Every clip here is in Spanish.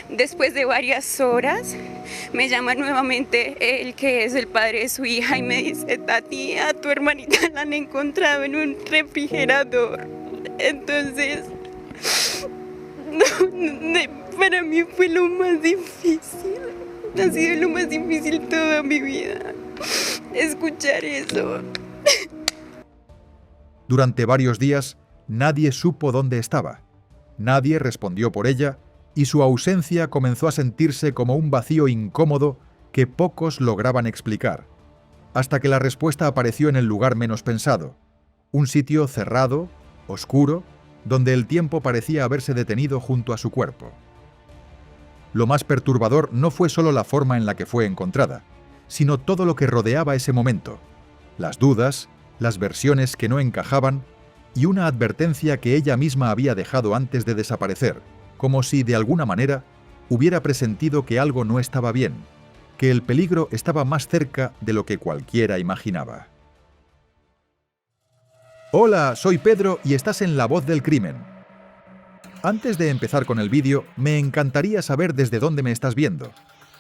Después de varias horas, me llama nuevamente el que es el padre de su hija y me dice: Tati, a tu hermanita la han encontrado en un refrigerador. Entonces, para mí fue lo más difícil. Ha sido lo más difícil toda mi vida, escuchar eso. Durante varios días, nadie supo dónde estaba. Nadie respondió por ella y su ausencia comenzó a sentirse como un vacío incómodo que pocos lograban explicar, hasta que la respuesta apareció en el lugar menos pensado, un sitio cerrado, oscuro, donde el tiempo parecía haberse detenido junto a su cuerpo. Lo más perturbador no fue solo la forma en la que fue encontrada, sino todo lo que rodeaba ese momento, las dudas, las versiones que no encajaban y una advertencia que ella misma había dejado antes de desaparecer, como si, de alguna manera, hubiera presentido que algo no estaba bien, que el peligro estaba más cerca de lo que cualquiera imaginaba. Hola, soy Pedro y estás en La Voz del Crimen. Antes de empezar con el vídeo, me encantaría saber desde dónde me estás viendo,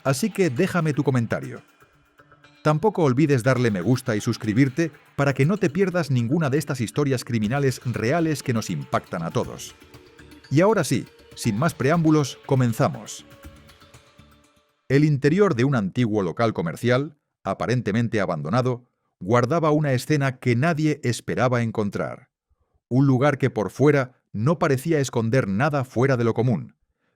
así que déjame tu comentario. Tampoco olvides darle me gusta y suscribirte para que no te pierdas ninguna de estas historias criminales reales que nos impactan a todos. Y ahora sí, sin más preámbulos, comenzamos. El interior de un antiguo local comercial, aparentemente abandonado, guardaba una escena que nadie esperaba encontrar. Un lugar que por fuera no parecía esconder nada fuera de lo común,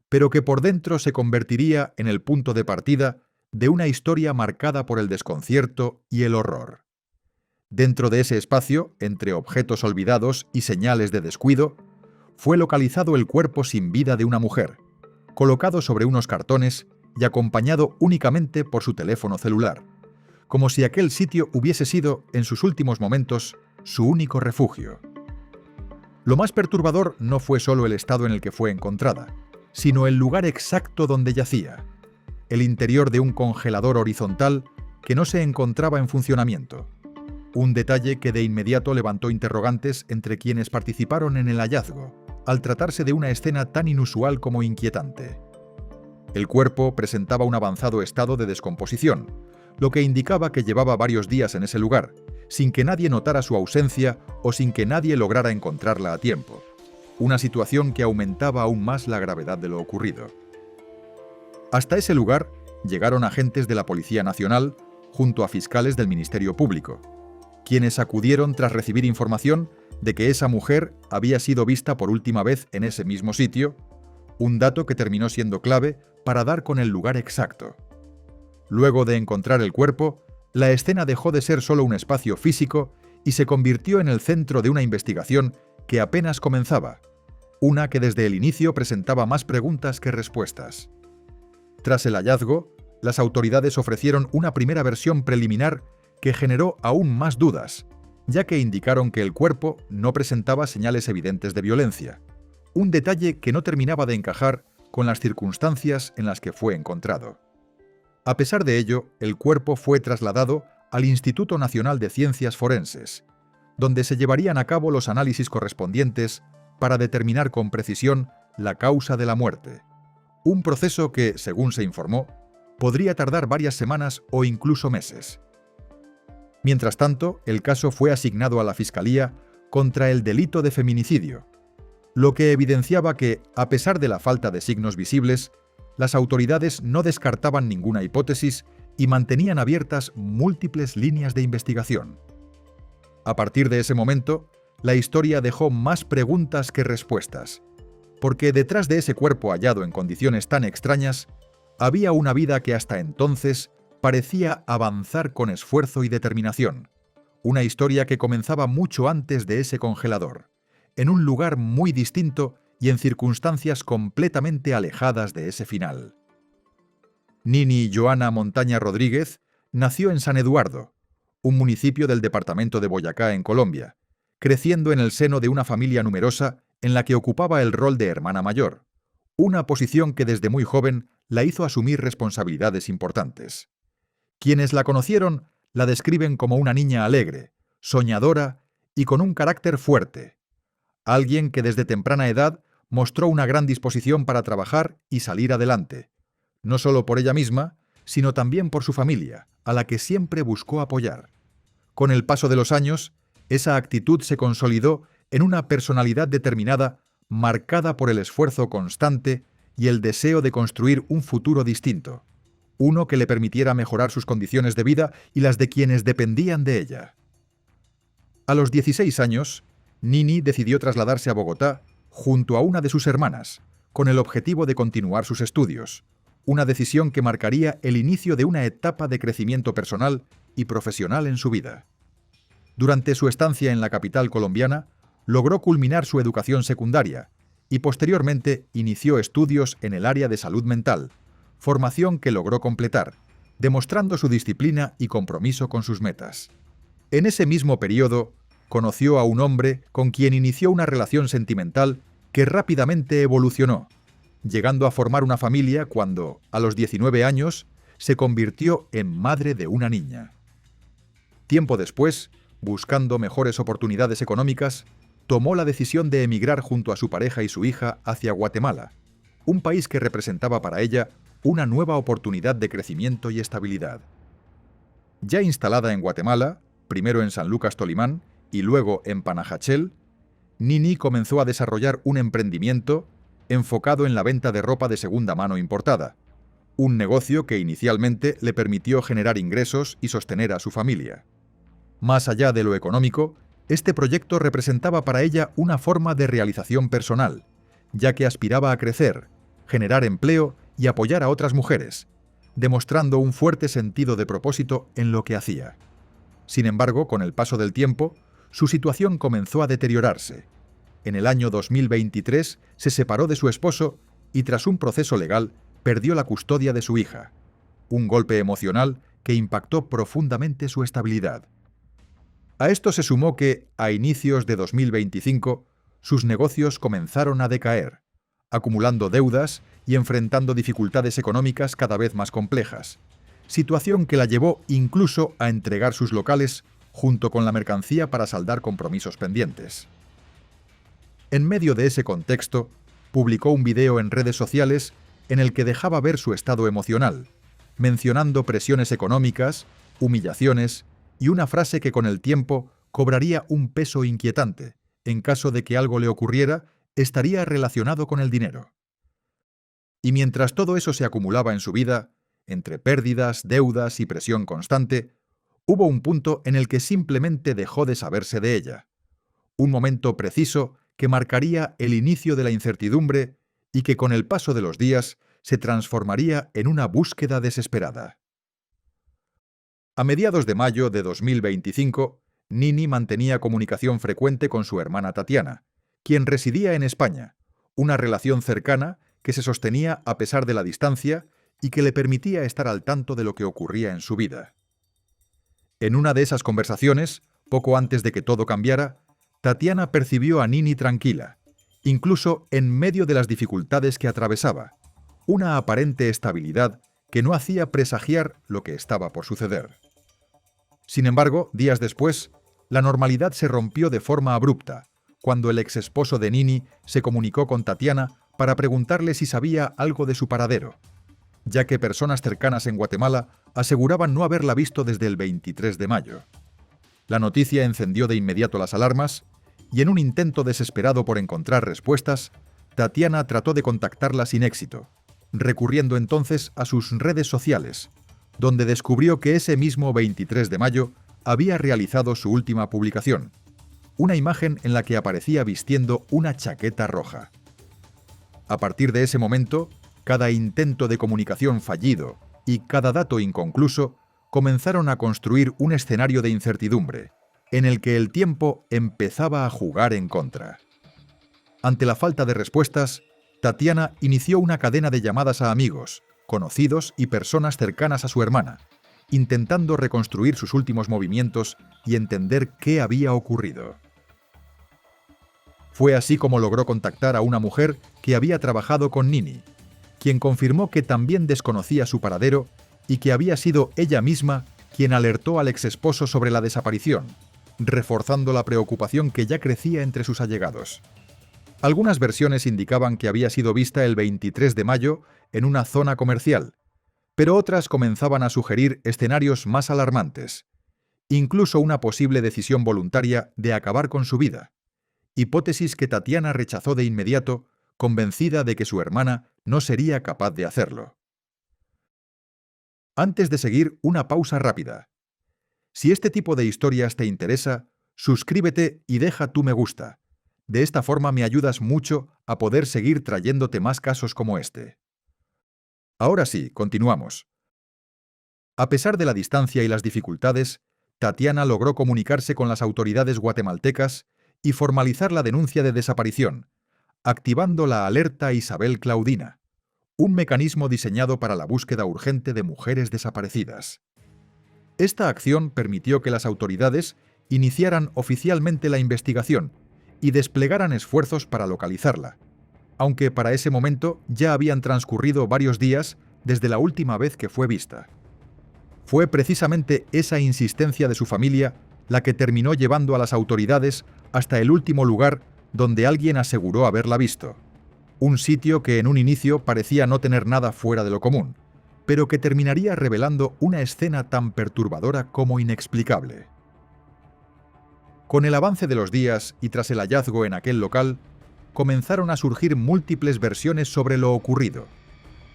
pero que por dentro se convertiría en el punto de partida de una historia marcada por el desconcierto y el horror. Dentro de ese espacio, entre objetos olvidados y señales de descuido, fue localizado el cuerpo sin vida de una mujer, colocado sobre unos cartones y acompañado únicamente por su teléfono celular, como si aquel sitio hubiese sido, en sus últimos momentos, su único refugio. Lo más perturbador no fue solo el estado en el que fue encontrada, sino el lugar exacto donde yacía, el interior de un congelador horizontal que no se encontraba en funcionamiento. Un detalle que de inmediato levantó interrogantes entre quienes participaron en el hallazgo, al tratarse de una escena tan inusual como inquietante. El cuerpo presentaba un avanzado estado de descomposición, lo que indicaba que llevaba varios días en ese lugar, sin que nadie notara su ausencia o sin que nadie lograra encontrarla a tiempo. Una situación que aumentaba aún más la gravedad de lo ocurrido. Hasta ese lugar llegaron agentes de la Policía Nacional junto a fiscales del Ministerio Público, quienes acudieron tras recibir información de que esa mujer había sido vista por última vez en ese mismo sitio, un dato que terminó siendo clave para dar con el lugar exacto. Luego de encontrar el cuerpo, la escena dejó de ser solo un espacio físico y se convirtió en el centro de una investigación que apenas comenzaba, una que desde el inicio presentaba más preguntas que respuestas. Tras el hallazgo, las autoridades ofrecieron una primera versión preliminar que generó aún más dudas, ya que indicaron que el cuerpo no presentaba señales evidentes de violencia, un detalle que no terminaba de encajar con las circunstancias en las que fue encontrado. A pesar de ello, el cuerpo fue trasladado al Instituto Nacional de Ciencias Forenses, donde se llevarían a cabo los análisis correspondientes para determinar con precisión la causa de la muerte. Un proceso que, según se informó, podría tardar varias semanas o incluso meses. Mientras tanto, el caso fue asignado a la Fiscalía contra el delito de feminicidio, lo que evidenciaba que, a pesar de la falta de signos visibles, las autoridades no descartaban ninguna hipótesis y mantenían abiertas múltiples líneas de investigación. A partir de ese momento, la historia dejó más preguntas que respuestas, porque detrás de ese cuerpo hallado en condiciones tan extrañas, había una vida que hasta entonces parecía avanzar con esfuerzo y determinación, una historia que comenzaba mucho antes de ese congelador, en un lugar muy distinto y en circunstancias completamente alejadas de ese final. Nini Joana Montaña Rodríguez nació en San Eduardo, un municipio del departamento de Boyacá, en Colombia, creciendo en el seno de una familia numerosa en la que ocupaba el rol de hermana mayor, una posición que desde muy joven la hizo asumir responsabilidades importantes. Quienes la conocieron la describen como una niña alegre, soñadora y con un carácter fuerte, alguien que desde temprana edad mostró una gran disposición para trabajar y salir adelante, no solo por ella misma, sino también por su familia, a la que siempre buscó apoyar. Con el paso de los años, esa actitud se consolidó en una personalidad determinada, marcada por el esfuerzo constante y el deseo de construir un futuro distinto, uno que le permitiera mejorar sus condiciones de vida y las de quienes dependían de ella. A los 16 años, Nini decidió trasladarse a Bogotá junto a una de sus hermanas, con el objetivo de continuar sus estudios, una decisión que marcaría el inicio de una etapa de crecimiento personal y profesional en su vida. Durante su estancia en la capital colombiana, logró culminar su educación secundaria y posteriormente inició estudios en el área de salud mental, formación que logró completar, demostrando su disciplina y compromiso con sus metas. En ese mismo periodo, conoció a un hombre con quien inició una relación sentimental que rápidamente evolucionó, llegando a formar una familia cuando, a los 19 años, se convirtió en madre de una niña. Tiempo después, buscando mejores oportunidades económicas, tomó la decisión de emigrar junto a su pareja y su hija hacia Guatemala, un país que representaba para ella una nueva oportunidad de crecimiento y estabilidad. Ya instalada en Guatemala, primero en San Lucas Tolimán y luego en Panajachel, Nini comenzó a desarrollar un emprendimiento enfocado en la venta de ropa de segunda mano importada, un negocio que inicialmente le permitió generar ingresos y sostener a su familia. Más allá de lo económico, este proyecto representaba para ella una forma de realización personal, ya que aspiraba a crecer, generar empleo y apoyar a otras mujeres, demostrando un fuerte sentido de propósito en lo que hacía. Sin embargo, con el paso del tiempo, su situación comenzó a deteriorarse. En el año 2023 se separó de su esposo y tras un proceso legal perdió la custodia de su hija, un golpe emocional que impactó profundamente su estabilidad. A esto se sumó que, a inicios de 2025, sus negocios comenzaron a decaer, acumulando deudas y enfrentando dificultades económicas cada vez más complejas, situación que la llevó incluso a entregar sus locales junto con la mercancía para saldar compromisos pendientes. En medio de ese contexto, publicó un video en redes sociales en el que dejaba ver su estado emocional, mencionando presiones económicas, humillaciones y una frase que con el tiempo cobraría un peso inquietante. En caso de que algo le ocurriera, estaría relacionado con el dinero. Y mientras todo eso se acumulaba en su vida, entre pérdidas, deudas y presión constante, hubo un punto en el que simplemente dejó de saberse de ella. Un momento preciso que marcaría el inicio de la incertidumbre y que con el paso de los días se transformaría en una búsqueda desesperada. A mediados de mayo de 2025, Nini mantenía comunicación frecuente con su hermana Tatiana, quien residía en España, una relación cercana que se sostenía a pesar de la distancia y que le permitía estar al tanto de lo que ocurría en su vida. En una de esas conversaciones, poco antes de que todo cambiara, Tatiana percibió a Nini tranquila, incluso en medio de las dificultades que atravesaba, una aparente estabilidad que no hacía presagiar lo que estaba por suceder. Sin embargo, días después, la normalidad se rompió de forma abrupta, cuando el exesposo de Nini se comunicó con Tatiana para preguntarle si sabía algo de su paradero, ya que personas cercanas en Guatemala aseguraban no haberla visto desde el 23 de mayo. La noticia encendió de inmediato las alarmas, y en un intento desesperado por encontrar respuestas, Tatiana trató de contactarla sin éxito, recurriendo entonces a sus redes sociales, donde descubrió que ese mismo 23 de mayo había realizado su última publicación, una imagen en la que aparecía vistiendo una chaqueta roja. A partir de ese momento, cada intento de comunicación fallido y cada dato inconcluso comenzaron a construir un escenario de incertidumbre, en el que el tiempo empezaba a jugar en contra. Ante la falta de respuestas, Tatiana inició una cadena de llamadas a amigos, conocidos y personas cercanas a su hermana, intentando reconstruir sus últimos movimientos y entender qué había ocurrido. Fue así como logró contactar a una mujer que había trabajado con Nini, quien confirmó que también desconocía su paradero y que había sido ella misma quien alertó al exesposo sobre la desaparición, reforzando la preocupación que ya crecía entre sus allegados. Algunas versiones indicaban que había sido vista el 23 de mayo en una zona comercial, pero otras comenzaban a sugerir escenarios más alarmantes, incluso una posible decisión voluntaria de acabar con su vida, hipótesis que Tatiana rechazó de inmediato, convencida de que su hermana no sería capaz de hacerlo. Antes de seguir, una pausa rápida. Si este tipo de historias te interesa, suscríbete y deja tu me gusta. De esta forma me ayudas mucho a poder seguir trayéndote más casos como este. Ahora sí, continuamos. A pesar de la distancia y las dificultades, Tatiana logró comunicarse con las autoridades guatemaltecas y formalizar la denuncia de desaparición, activando la alerta Isabel Claudina, un mecanismo diseñado para la búsqueda urgente de mujeres desaparecidas. Esta acción permitió que las autoridades iniciaran oficialmente la investigación y desplegaran esfuerzos para localizarla, aunque para ese momento ya habían transcurrido varios días desde la última vez que fue vista. Fue precisamente esa insistencia de su familia la que terminó llevando a las autoridades hasta el último lugar donde alguien aseguró haberla visto, un sitio que en un inicio parecía no tener nada fuera de lo común, pero que terminaría revelando una escena tan perturbadora como inexplicable. Con el avance de los días y tras el hallazgo en aquel local, comenzaron a surgir múltiples versiones sobre lo ocurrido,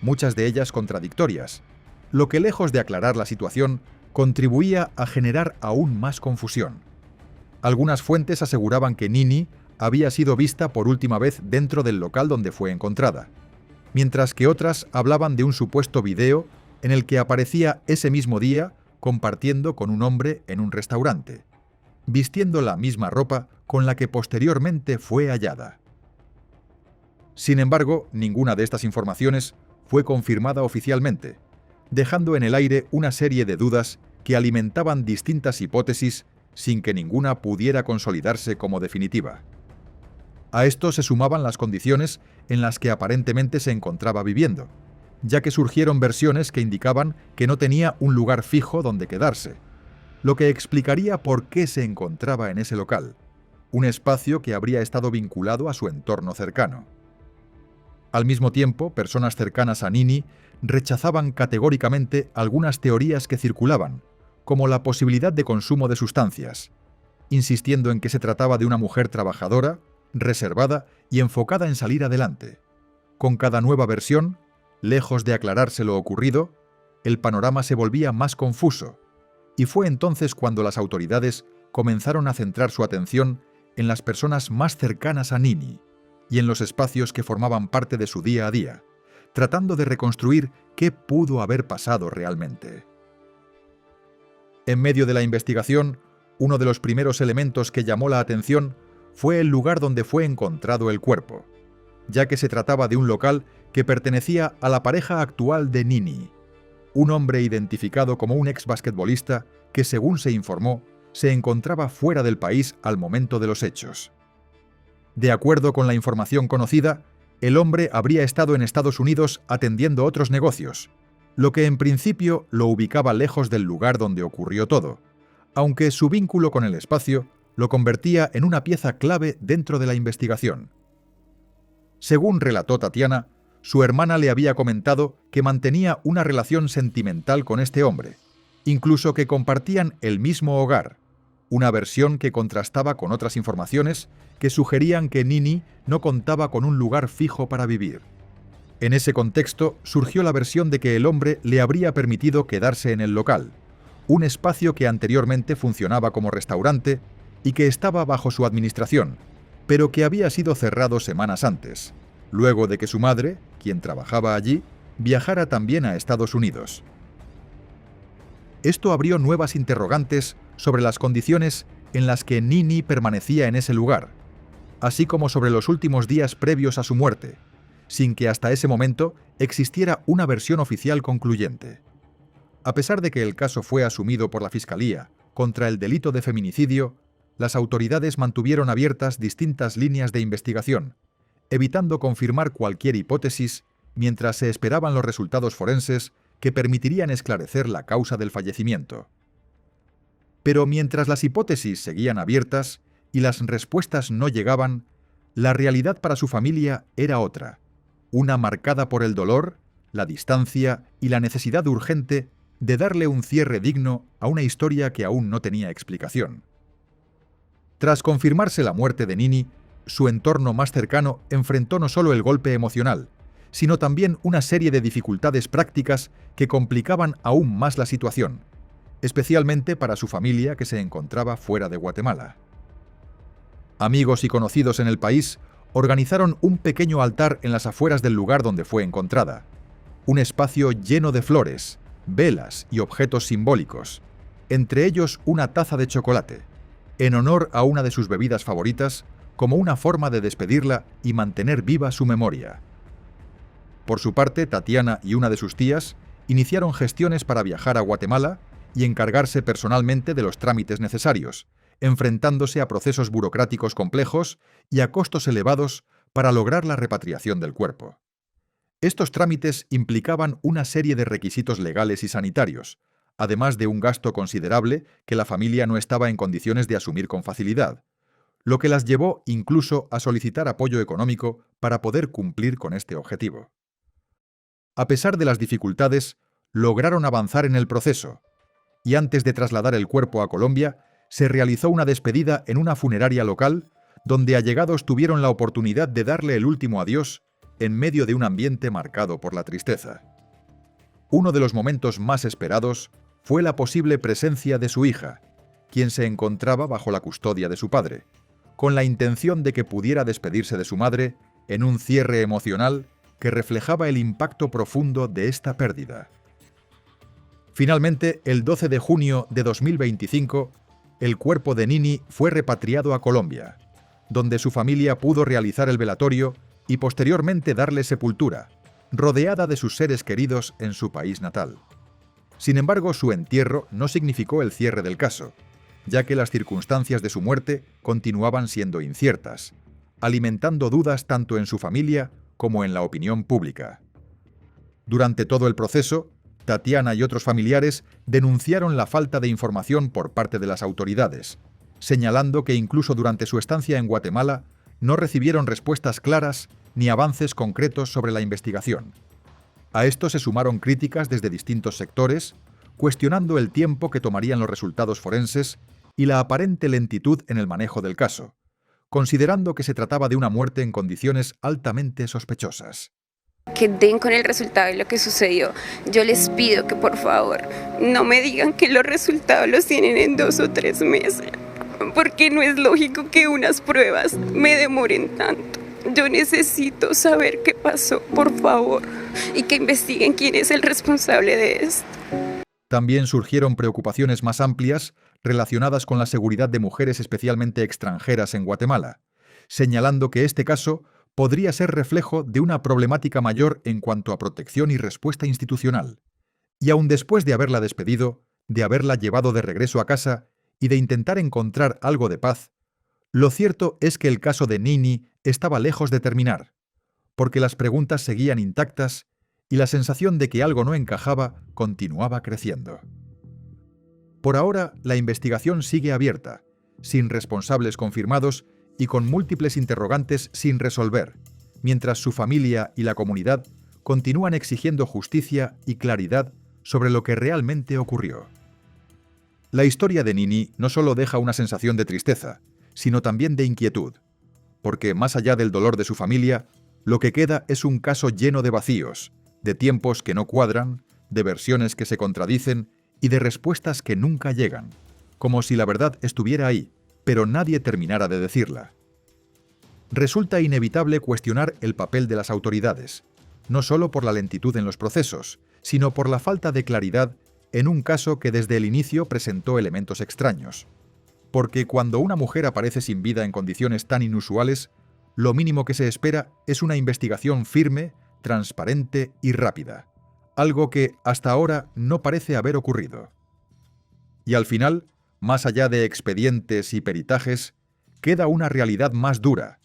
muchas de ellas contradictorias, lo que lejos de aclarar la situación, contribuía a generar aún más confusión. Algunas fuentes aseguraban que Nini había sido vista por última vez dentro del local donde fue encontrada, mientras que otras hablaban de un supuesto video en el que aparecía ese mismo día compartiendo con un hombre en un restaurante, vistiendo la misma ropa con la que posteriormente fue hallada. Sin embargo, ninguna de estas informaciones fue confirmada oficialmente, dejando en el aire una serie de dudas que alimentaban distintas hipótesis sin que ninguna pudiera consolidarse como definitiva. A esto se sumaban las condiciones en las que aparentemente se encontraba viviendo, ya que surgieron versiones que indicaban que no tenía un lugar fijo donde quedarse, lo que explicaría por qué se encontraba en ese local, un espacio que habría estado vinculado a su entorno cercano. Al mismo tiempo, personas cercanas a Nini rechazaban categóricamente algunas teorías que circulaban, como la posibilidad de consumo de sustancias, insistiendo en que se trataba de una mujer trabajadora, reservada y enfocada en salir adelante. Con cada nueva versión, lejos de aclararse lo ocurrido, el panorama se volvía más confuso, y fue entonces cuando las autoridades comenzaron a centrar su atención en las personas más cercanas a Nini y en los espacios que formaban parte de su día a día, tratando de reconstruir qué pudo haber pasado realmente. En medio de la investigación, uno de los primeros elementos que llamó la atención fue el lugar donde fue encontrado el cuerpo, ya que se trataba de un local que pertenecía a la pareja actual de Nini, un hombre identificado como un ex basquetbolista que, según se informó, se encontraba fuera del país al momento de los hechos. De acuerdo con la información conocida, el hombre habría estado en Estados Unidos atendiendo otros negocios, lo que en principio lo ubicaba lejos del lugar donde ocurrió todo, aunque su vínculo con el espacio lo convertía en una pieza clave dentro de la investigación. Según relató Tatiana, su hermana le había comentado que mantenía una relación sentimental con este hombre, incluso que compartían el mismo hogar, una versión que contrastaba con otras informaciones que sugerían que Nini no contaba con un lugar fijo para vivir. En ese contexto surgió la versión de que el hombre le habría permitido quedarse en el local, un espacio que anteriormente funcionaba como restaurante y que estaba bajo su administración, pero que había sido cerrado semanas antes, luego de que su madre, quien trabajaba allí, viajara también a Estados Unidos. Esto abrió nuevas interrogantes sobre las condiciones en las que Nini permanecía en ese lugar, así como sobre los últimos días previos a su muerte, sin que hasta ese momento existiera una versión oficial concluyente. A pesar de que el caso fue asumido por la Fiscalía contra el delito de feminicidio, las autoridades mantuvieron abiertas distintas líneas de investigación, evitando confirmar cualquier hipótesis mientras se esperaban los resultados forenses que permitirían esclarecer la causa del fallecimiento. Pero mientras las hipótesis seguían abiertas y las respuestas no llegaban, La realidad para su familia era otra, una marcada por el dolor, la distancia y la necesidad urgente de darle un cierre digno a una historia que aún no tenía explicación. Tras confirmarse la muerte de Nini, su entorno más cercano enfrentó no solo el golpe emocional, sino también una serie de dificultades prácticas que complicaban aún más la situación, especialmente para su familia que se encontraba fuera de Guatemala. Amigos y conocidos en el país organizaron un pequeño altar en las afueras del lugar donde fue encontrada, un espacio lleno de flores, velas y objetos simbólicos, entre ellos una taza de chocolate, en honor a una de sus bebidas favoritas, como una forma de despedirla y mantener viva su memoria. Por su parte, Tatiana y una de sus tías iniciaron gestiones para viajar a Guatemala y encargarse personalmente de los trámites necesarios, enfrentándose a procesos burocráticos complejos y a costos elevados para lograr la repatriación del cuerpo. Estos trámites implicaban una serie de requisitos legales y sanitarios, además de un gasto considerable que la familia no estaba en condiciones de asumir con facilidad, lo que las llevó incluso a solicitar apoyo económico para poder cumplir con este objetivo. A pesar de las dificultades, lograron avanzar en el proceso, y antes de trasladar el cuerpo a Colombia, se realizó una despedida en una funeraria local, donde allegados tuvieron la oportunidad de darle el último adiós en medio de un ambiente marcado por la tristeza. Uno de los momentos más esperados fue la posible presencia de su hija, quien se encontraba bajo la custodia de su padre, con la intención de que pudiera despedirse de su madre en un cierre emocional que reflejaba el impacto profundo de esta pérdida. Finalmente, el 12 de junio de 2025, el cuerpo de Nini fue repatriado a Colombia, donde su familia pudo realizar el velatorio y posteriormente darle sepultura, rodeada de sus seres queridos en su país natal. Sin embargo, su entierro no significó el cierre del caso, ya que las circunstancias de su muerte continuaban siendo inciertas, alimentando dudas tanto en su familia como en la opinión pública. Durante todo el proceso, Tatiana y otros familiares denunciaron la falta de información por parte de las autoridades, señalando que incluso durante su estancia en Guatemala no recibieron respuestas claras ni avances concretos sobre la investigación. A esto se sumaron críticas desde distintos sectores, cuestionando el tiempo que tomarían los resultados forenses y la aparente lentitud en el manejo del caso, considerando que se trataba de una muerte en condiciones altamente sospechosas. Que den con el resultado de lo que sucedió. Yo les pido que por favor no me digan que los resultados los tienen en 2 o 3 meses, porque no es lógico que unas pruebas me demoren tanto. Yo necesito saber qué pasó, por favor, y que investiguen quién es el responsable de esto. También surgieron preocupaciones más amplias relacionadas con la seguridad de mujeres especialmente extranjeras en Guatemala, señalando que este caso podría ser reflejo de una problemática mayor en cuanto a protección y respuesta institucional. Y aun después de haberla despedido, de haberla llevado de regreso a casa y de intentar encontrar algo de paz, lo cierto es que el caso de Nini estaba lejos de terminar, porque las preguntas seguían intactas y la sensación de que algo no encajaba continuaba creciendo. Por ahora, la investigación sigue abierta, sin responsables confirmados y con múltiples interrogantes sin resolver, mientras su familia y la comunidad continúan exigiendo justicia y claridad sobre lo que realmente ocurrió. La historia de Nini no solo deja una sensación de tristeza, sino también de inquietud, porque más allá del dolor de su familia, lo que queda es un caso lleno de vacíos, de tiempos que no cuadran, de versiones que se contradicen y de respuestas que nunca llegan, como si la verdad estuviera ahí, pero nadie terminara de decirla. Resulta inevitable cuestionar el papel de las autoridades, no solo por la lentitud en los procesos, sino por la falta de claridad en un caso que desde el inicio presentó elementos extraños. Porque cuando una mujer aparece sin vida en condiciones tan inusuales, lo mínimo que se espera es una investigación firme, transparente y rápida, algo que hasta ahora no parece haber ocurrido. Y al final, más allá de expedientes y peritajes, queda una realidad más dura,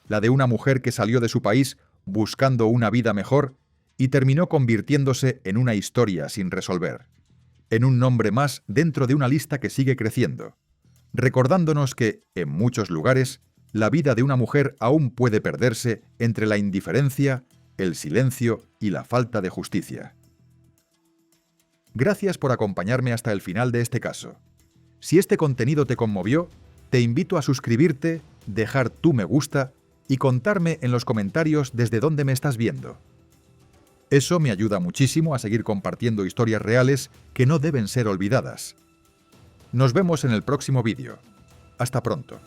la de una mujer que salió de su país buscando una vida mejor y terminó convirtiéndose en una historia sin resolver, en un nombre más dentro de una lista que sigue creciendo, recordándonos que, en muchos lugares, la vida de una mujer aún puede perderse entre la indiferencia, el silencio y la falta de justicia. Gracias por acompañarme hasta el final de este caso. Si este contenido te conmovió, te invito a suscribirte, dejar tu me gusta y contarme en los comentarios desde dónde me estás viendo. Eso me ayuda muchísimo a seguir compartiendo historias reales que no deben ser olvidadas. Nos vemos en el próximo vídeo. Hasta pronto.